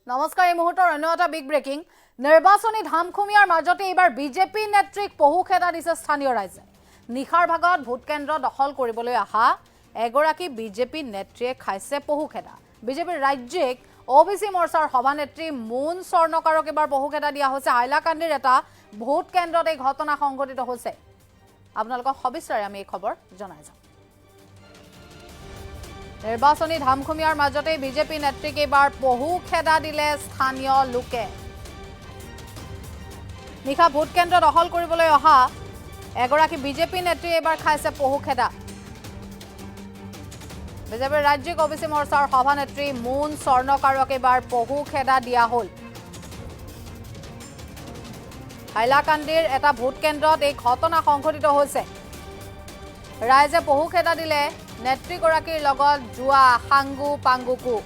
নমস্কাৰ এই মুহূৰ্তৰ অন্য এটা বিগ ব্ৰেকিং নিৰ্বাচনী ধামখুমীয়াৰ মাজতে এইবাৰ বিজেপি নেত্ৰীক পহুখেদা দিছে স্থানীয় ৰাইজে নিখাৰ ভাগত ভোট কেন্দ্ৰ দখল কৰিবলৈ আহা এগৰাকী বিজেপি নেত্ৰীয়ে খাইছে পহুখেদা বিজেপিৰ ৰাজ্যিক ওবিসি মৰ্চাৰ সভানেত্ৰী মুন স্বৰ্ণকাৰক এবাৰ পহুখেদা দিয়া হৈছে হাইলাকান্দিৰ এটা ভোট কেন্দ্ৰত এই ঘটনা সংঘটিত হৈছে আপোনালোকক সবিস্তাৰে আমি এই খবৰ জনাই যাম নিৰ্বাচনী ধামখুমীয়াৰ মাজতে বিজেপি নেত্ৰীক এবাৰ পহুখেদা দিলে স্থানীয় লোকে নিশা ভোট কেন্দ্ৰ দখল কৰিবলৈ অহা এগৰাকী বিজেপি নেত্ৰীয়ে এবাৰ খাইছে পহুখেদা বিজেপিৰ ৰাজ্যিক ওবিসি মৰ্চাৰ সভানেত্ৰী মুন স্বৰ্ণকাৰক এবাৰ পহুখেদা দিয়া হ'ল হাইলাকান্দিৰ এটা ভোট কেন্দ্ৰত এই ঘটনা সংঘটিত হৈছে ৰাইজে পহুখেদা দিলে নেত্ৰীগৰাকীৰ লগত জুৱা হাংগু পাংগুকু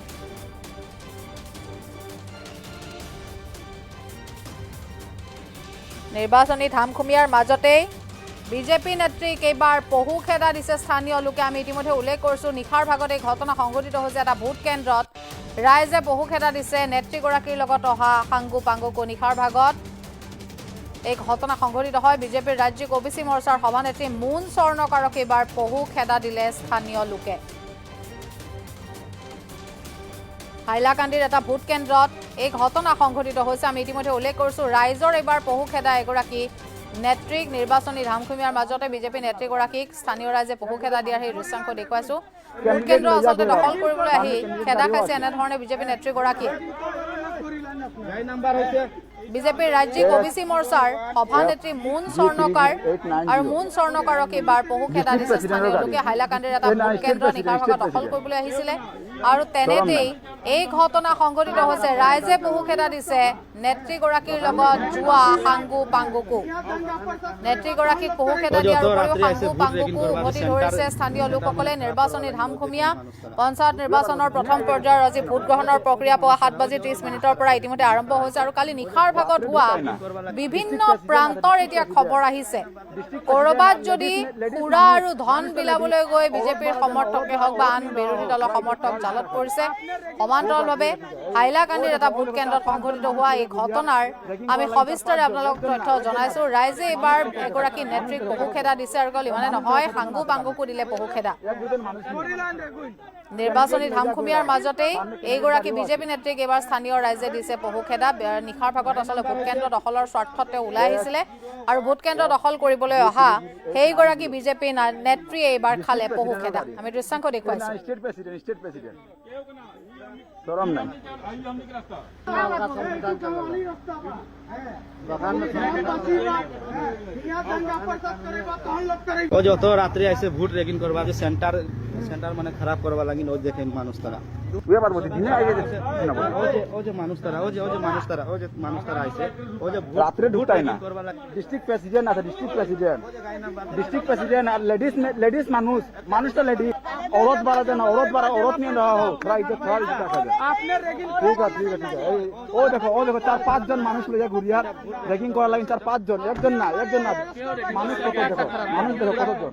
নিৰ্বাচনী ধামখুমীয়াৰ মাজতে বিজেপি নেত্ৰীক এইবাৰ পহুখেদা দিছে স্থানীয় লোকে আমি ইতিমধ্যে উল্লেখ কৰিছো নিখাৰ ভাগত এই ঘটনা সংঘটিত হৈছে এটা ভোট কেন্দ্ৰত ৰাইজে পহুখেদা দিছে নেত্ৰীগৰাকীৰ লগত অহা হাংগু পাংগুকু নিখাৰ ভাগত এই ঘটনা সংঘটিত হয় বিজেপিৰ ৰাজ্যিক ওবিসি মৰ্চাৰ সভানেত্ৰী মুন স্বৰ্ণকাৰক এবাৰ পহুখেদা দিলে স্থানীয় লোকে হাইলাকান্দিৰ এটা ভোট কেন্দ্ৰত এই ঘটনা সংঘটিত হৈছে আমি ইতিমধ্যে উল্লেখ কৰিছো ৰাইজৰ এবাৰ পহুখেদা এগৰাকী নেত্ৰীক নিৰ্বাচনী ধামখুমীয়াৰ মাজতে বিজেপি নেত্ৰীগৰাকীক স্থানীয় ৰাইজে পহুখেদা দিয়াৰ সেই দৃশ্যাংশ দেখুৱাইছো ভোট কেন্দ্ৰ আচলতে দখল কৰিবলৈ আহি খেদা খাইছে এনেধৰণে বিজেপি নেত্ৰীগৰাকীয়ে বিজেপিৰ ৰাজ্যিক ওবিসি মৰ্চাৰ সভানেত্ৰী মুন স্বৰ্ণকাৰ আৰু মুন স্বৰ্ণকাৰক এবাৰ পহুখেদা দিছে স্থানীয় লোকে হাইলাকান্দিৰ এটা ভোট কেন্দ্ৰ নিশাৰ ভাগত দখল কৰিবলৈ আহিছিলে আৰু তেনেতেই এই ঘটনা সংঘটিত হৈছে ৰাইজে পহুখেদা দিছে নেত্ৰীগৰাকীৰ লগত জুৱা হাংগু পাংগুকু নেত্ৰীগৰাকীক পহুখেদা দিয়াৰ উপৰিও হাংগু পাংগুকু উভতি ধৰিছে স্থানীয় লোকসকলে নিৰ্বাচনী ধামখুমীয়া পঞ্চায়ত নিৰ্বাচনৰ প্ৰথম পৰ্যায়ৰ আজি ভোট গ্ৰহণৰ প্ৰক্ৰিয়া পুৱা 7:30 পৰা ইতিমধ্যে আৰম্ভ হৈছে আৰু কালি নিশাৰ ভাগত হোৱা বিভিন্ন প্ৰান্তৰ এতিয়া খবৰ আহিছে কৰবাত যদি খুৰা আৰু ধন বিলাবলৈ গৈ বিজেপিৰ সমৰ্থকে হওক বা আন বিৰোধী দলৰ সমৰ্থক জালত পৰিছে সমান্তৰালভাৱে হাইলাকান্দিৰ এটা ভোট কেন্দ্ৰত সংঘটিত হোৱা এই ঘটনাৰ আমি সবিস্তাৰে আপোনালোকক তথ্য জনাইছো ৰাইজে এবাৰ এগৰাকী নেত্ৰীক পহুখেদা দিছে আৰু কেৱল ইমানে নহয় হাংগু পাংগুকু দিলে পহুখেদা নিৰ্বাচনী ধামখুমীয়াৰ মাজতেই এইগৰাকী বিজেপি নেত্ৰীক এবাৰ স্থানীয় ৰাইজে দিছে পহুখেদা নিশাৰ ভাগত আচলতে ভোট কেন্দ্ৰ দখলৰ স্বাৰ্থতে ওলাই আহিছিলে আৰু ভোট কেন্দ্ৰ দখল কৰিবলৈ অহা সেইগৰাকী বিজেপি নেত্ৰীয়ে এইবাৰ খালে পহুখেদা আমি দৃশ্যাংশ দেখুৱাইছো যত রাত্রে আইসে ভোট রেগিং করবা যে সেন্টার মানে খারাপ করবা লাগি ও দেখেন মানুষ তারা ও যে মানুষ তারা আইসে ও যে রাত্রে ঢুকতাই না ডিস্ট্রিক্ট প্রেসিডেন্ট আছে ডিস্ট্রিক্ট প্রেসিডেন্ট আর লেডিস মানুষটা লেডিস औरत बारा देना औरत नहीं रहा हो थोड़ा इज्जत रखा जाए ठीक है ओ देखो 4-5 जन मानुष ले जा घुरिया रेगिंग करा लागिन 4-5 जन एक जन ना मानुष कत देखो कत जन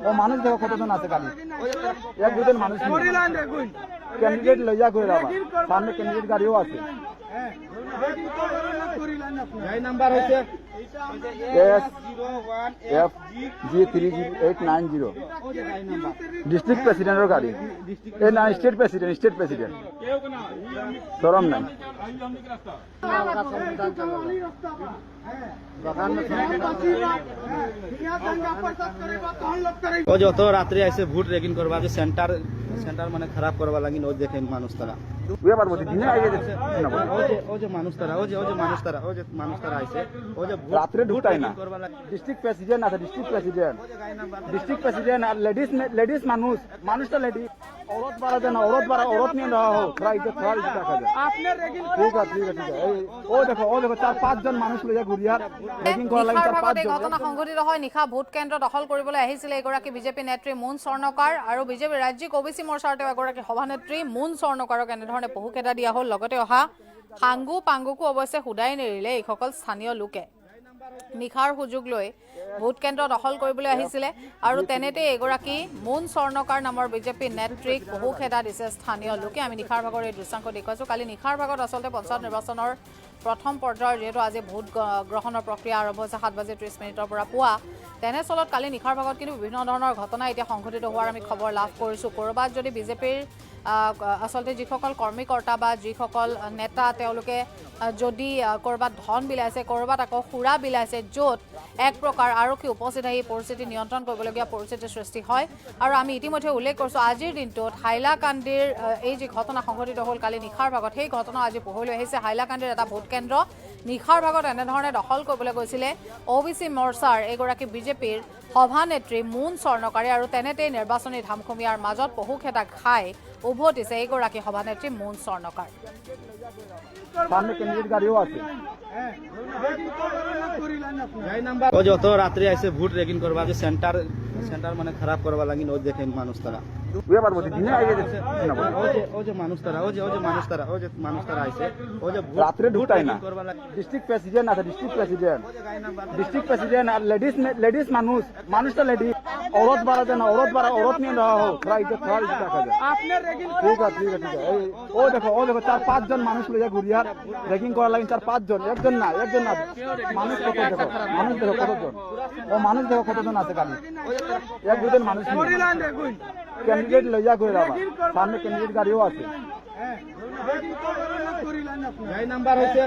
ओ मानुष देखो कत जन আছে খালি এক দুজন মানুষ ক্যান্ডিডেট ले जा ঘুরে রাবা সামনে ক্যান্ডিডেট গাড়িও আছে গাড়ি নাম্বার হইছে SFG308990 ডিস্ট্রিক্ট প্রেসিডেন্টের গাড়ি এ না স্টেট প্রেসিডেন্ট শরম নাই ও যত রাত্রে আইসে ভোট রেগিং করবা যে সেন্টার মানে খারাপ করবা লাগি ও দেখেন মানুষ তারা ও যে মানুষ তারা আইসে ও যে রাত্রে ঢুকতাই না ডিস্ট্রিক্ট প্রেসিডেন্ট আছে ডিস্ট্রিক্ট প্রেসিডেন্ট আর লেডিস মানুষটা লেডিস औरत बारा देना औरत नहीं रहा हो थोड़ा इज्जत रखा जाए ठीक है ओ देखो 4-5 जन मानुष ले जा घुरिया रेगिंग करा लागिन 4-5 जन ঘটনা সংঘটিত হয় নিশা ভোট কেন্দ্ৰ দখল কৰিবলৈ আহিছিলে এগৰাকী বিজেপি নেত্ৰী মুন স্বৰ্ণকাৰ আৰু বিজেপি ৰাজ্যিক ওবিসি মৰ্চাৰ এগৰাকী সভানেত্ৰী মুন স্বৰ্ণকাৰক এনেধৰণে পহুখেদা দিয়া হ'ল লগতে অহা হাংগু পাংগুকু অৱশ্যে হুদাই নেৰিলে এইসকল স্থানীয় লোকে নিশাৰ সুযোগ লৈ ভোট কেন্দ্ৰ দখল কৰিবলৈ আহিছিলে আৰু তেনেতে এগৰাকী মুন স্বৰ্ণকাৰ নামৰ বিজেপি নেত্ৰীক বহু খেদা দিছে স্থানীয় লোকে। আমি নিশাৰ ভাগৰ এই দৃশ্যাংশ দেখুৱাইছোঁ। কালি নিশাৰ ভাগত আচলতে পঞ্চায়ত নিৰ্বাচনৰ প্ৰথম পৰ্যায়ৰ যিহেতু আজি ভোট গ্ৰহণৰ প্ৰক্ৰিয়া আৰম্ভ হৈছে 7:30 পৰা পুৱা, তেনেস্থলত কালি নিশাৰ ভাগত কিন্তু বিভিন্ন ধৰণৰ ঘটনা এতিয়া সংঘটিত হোৱাৰ আমি খবৰ লাভ কৰিছোঁ। ক'ৰবাত যদি বিজেপিৰ আচলতে যিসকল কৰ্মীকৰ্তা বা যিসকল নেতা তেওঁলোকে যদি ক'ৰবাত ধন বিলাইছে, ক'ৰবাত আকৌ সুৰা বিলাইছে, য'ত এক প্ৰকাৰ আৰক্ষী উপস্থিত আহি পৰিস্থিতি নিয়ন্ত্ৰণ কৰিবলগীয়া পৰিস্থিতিৰ সৃষ্টি হয়। আৰু আমি ইতিমধ্যে উল্লেখ কৰিছোঁ আজিৰ দিনটোত হাইলাকান্দিৰ এই যি ঘটনা সংঘটিত হ'ল কালি নিশাৰ ভাগত, সেই ঘটনা আজি পোহৰলৈ আহিছে। হাইলাকান্দিৰ এটা ভোট কেন্দ্ৰ নিশাৰ ভাগত এনেধৰণে দখল কৰিবলৈ গৈছিলে OBC মৰ্চাৰ এগৰাকী বিজেপিৰ সভানেত্ৰী মুন স্বৰ্ণকাৰে আৰু তেনেতেই নিৰ্বাচনী ধামখুমীয়াৰ মাজত বহু খেদা খাই উভতিছে এইগৰাকী সভানেত্ৰী মুন স্বৰ্ণকাৰ। সামনে ক্যান্ডিডেট গাড়িও আছে। ও যত রাত্রে আইসে ভোট রেগিং করবা যে সেন্টার মানে খারাপ করবা লাগি ও দেখেন মানুষ তারা ওয়ে পারবো দিনে আইয়ে দেখছে না ও যে মানুষ তারা আইসে ও যে রাত্রে ঢুকতাই না করবা লাগি ডিস্ট্রিক্ট প্রেসিডেন্ট আছে ডিস্ট্রিক্ট প্রেসিডেন্ট আর লেডিস মানুষটা লেডিস औरत बारा देना औरत नहीं रहा हो थोड़ा इज्जत रखा जाए आपने रेगिंग ठीक है ओ देखो 4-5 জন মানুষ লইয়া ঘুরিয়ার রেগিং করা লাগি 4-5 জন একজন না মানুষ কত দেখো কতজন ও মানুষ দেখো কতজন আছে কালি এক দুজন মানুষ ক্যান্ডিডেট লইয়া ঘুরে যাবা সামনে ক্যান্ডিডেট গাড়িও আছে গাড়ি নাম্বার হচ্ছে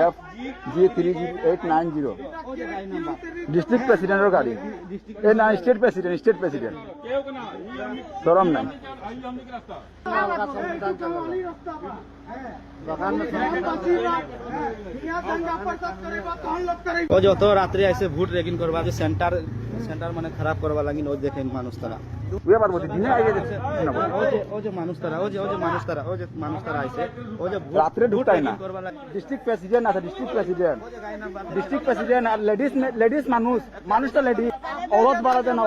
SFG30890 ডিস্ট্রিক্ট প্রেসিডেন্টের গাড়ি এ না স্টেট প্রেসিডেন্ট শরম নাই ও যত রাত্রে আইসে ভোট রেগিং করবা যে সেন্টার মানে খারাপ করবা লাগি ও দেখেন মানুষ তারা ওয়ে পারবো দিনে আইয়ে দেখছে না ও যে মানুষ তারা আইসে ও যে রাত্রে ঢুকতাই না করবা লাগি ডিস্ট্রিক্ট প্রেসিডেন্ট আছে ডিস্ট্রিক্ট প্রেসিডেন্ট আর লেডিস মানুষটা লেডিস औरत बारा देना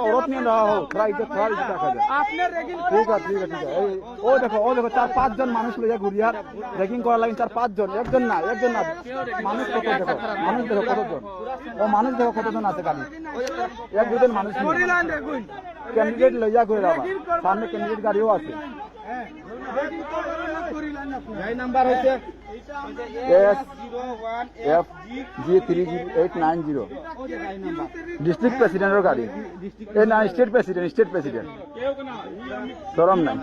औरत नहीं रहा हो थोड़ा इज्जत रखा जाए आपने रेगिंग ठीक है ओ देखो 4-5 জন মানুষ লইয়া ঘুরিয়ার রেগিং করা লাগি 4-5 জন একজন না মানুষ কত দেখো কতজন ও মানুষ দেখো কতজন আছে কালি এক দুজন মানুষ ক্যান্ডিডেট লইয়া ঘুরে যাবা সামনে ক্যান্ডিডেট গাড়িও আছে গাড়ি নাম্বার হচ্ছে SFG30890 ডিস্ট্রিক্ট প্রেসিডেন্টের গাড়ি এ না স্টেট প্রেসিডেন্ট শরম নাই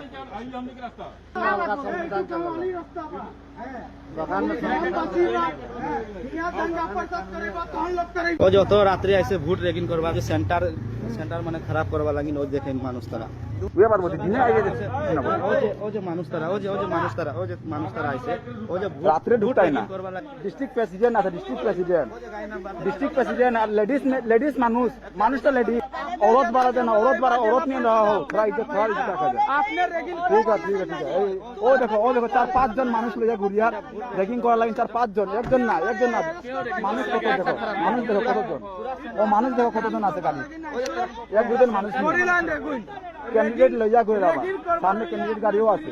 ও যত রাত্রে আইসে ভোট রেগিং করবা যে সেন্টার মানে খারাপ করবা লাগি ও দেখেন মানুষ তারা ওয়ে পারবো দিনে আইয়ে দেখছে না ও যে মানুষ তারা আইসে ও যে রাত্রে ঢুকতাই না করবা লাগি ডিস্ট্রিক্ট প্রেসিডেন্ট আছে ডিস্ট্রিক্ট প্রেসিডেন্ট আর লেডিস মানুষটা লেডিস औरत बारा देना औरत नहीं रहा हो थोड़ा इज्जत रखा जाए आपने रेगिंग ठीक है ओ देखो 4-5 জন মানুষ লইয়া ঘুরিয়ার রেগিং করা লাগি 4-5 জন একজন না মানুষ কত দেখো কতজন ও মানুষ দেখো কতজন আছে কালি এক দুজন মানুষ ক্যান্ডিডেট লইয়া ঘুরে যাবা সামনে ক্যান্ডিডেট গাড়িও আছে